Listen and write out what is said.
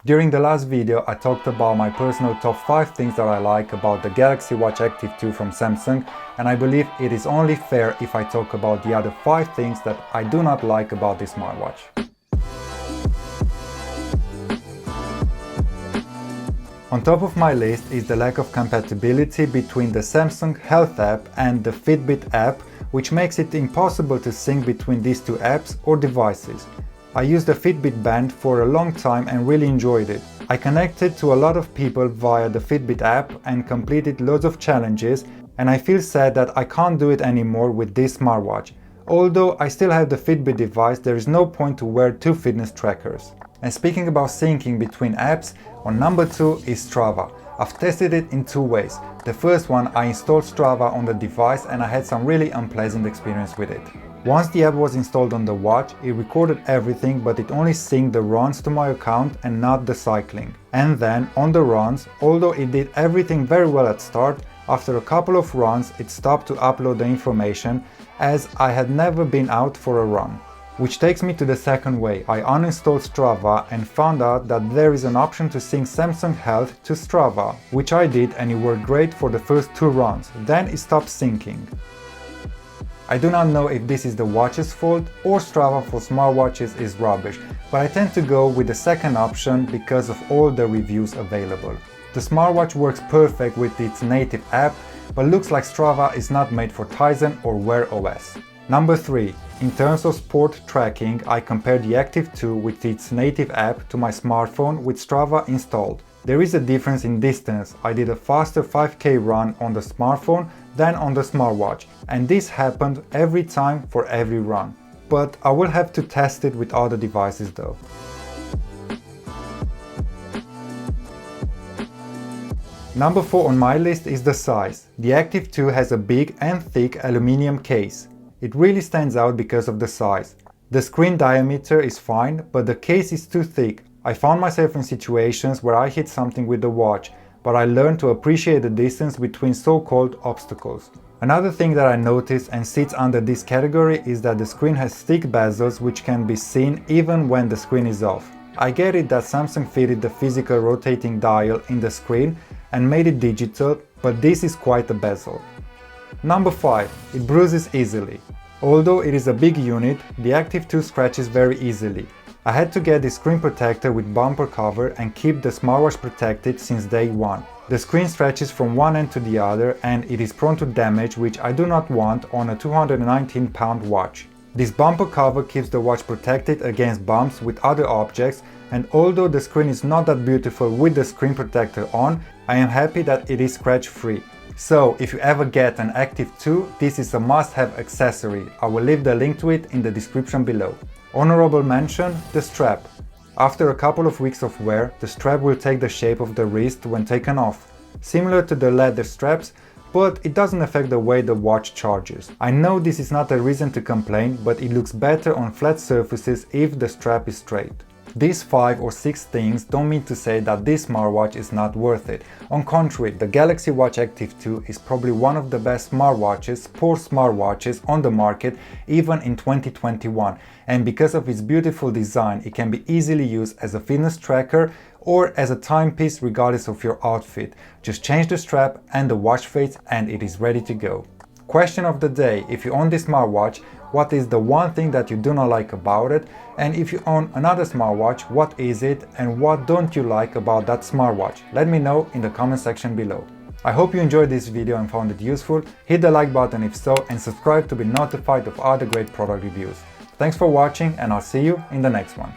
During the last video, I talked about my personal top 5 things that I like about the Galaxy Watch Active 2 from Samsung, and I believe it is only fair if I talk about the other 5 things that I do not like about this smartwatch. On top of my list is the lack of compatibility between the Samsung Health app and the Fitbit app, which makes it impossible to sync between these two apps or devices. I used the Fitbit band for a long time and really enjoyed it. I connected to a lot of people via the Fitbit app and completed loads of challenges, and I feel sad that I can't do it anymore with this smartwatch. Although I still have the Fitbit device, there is no point to wear two fitness trackers. And speaking about syncing between apps, on number 2 is Strava. I've tested it in two ways. The first one, I installed Strava on the device and I had some really unpleasant experience with it. Once the app was installed on the watch, it recorded everything, but it only synced the runs to my account and not the cycling. And then, on the runs, although it did everything very well at start, after a couple of runs it stopped to upload the information as I had never been out for a run. Which takes me to the second way. I uninstalled Strava and found out that there is an option to sync Samsung Health to Strava, which I did and it worked great for the first 2 runs. Then it stopped syncing. I do not know if this is the watch's fault or Strava for smartwatches is rubbish, but I tend to go with the second option because of all the reviews available. The smartwatch works perfect with its native app, but looks like Strava is not made for Tizen or Wear OS. Number 3. In terms of sport tracking, I compared the Active 2 with its native app to my smartphone with Strava installed. There is a difference in distance. I did a faster 5K run on the smartphone than on the smartwatch, and this happened every time for every run. But I will have to test it with other devices though. Number 4 on my list is the size. The Active 2 has a big and thick aluminium case. It really stands out because of the size. The screen diameter is fine, but the case is too thick. I found myself in situations where I hit something with the watch, but I learned to appreciate the distance between so-called obstacles. Another thing that I noticed and sits under this category is that the screen has thick bezels which can be seen even when the screen is off. I get it that Samsung fitted the physical rotating dial in the screen and made it digital, but this is quite a bezel. Number 5. It bruises easily. Although it is a big unit, the Active 2 scratches very easily. I had to get the screen protector with bumper cover and keep the smartwatch protected since day one. The screen stretches from one end to the other and it is prone to damage, which I do not want on a 219-pound watch. This bumper cover keeps the watch protected against bumps with other objects, and although the screen is not that beautiful with the screen protector on, I am happy that it is scratch-free. So, if you ever get an Active 2, this is a must-have accessory. I will leave the link to it in the description below. Honorable mention, the strap. After a couple of weeks of wear, the strap will take the shape of the wrist when taken off. Similar to the leather straps, but it doesn't affect the way the watch charges. I know this is not a reason to complain, but it looks better on flat surfaces if the strap is straight. These 5 or 6 things don't mean to say that this smartwatch is not worth it. On contrary, the Galaxy Watch Active 2 is probably one of the best smartwatches, sports smartwatches on the market even in 2021, and because of its beautiful design it can be easily used as a fitness tracker or as a timepiece regardless of your outfit. Just change the strap and the watch face and it is ready to go. Question of the day: if you own this smartwatch, what is the one thing that you do not like about it? And if you own another smartwatch, what is it and what don't you like about that smartwatch? Let me know in the comment section below. I hope you enjoyed this video and found it useful. Hit the like button if so and subscribe to be notified of other great product reviews. Thanks for watching and I'll see you in the next one.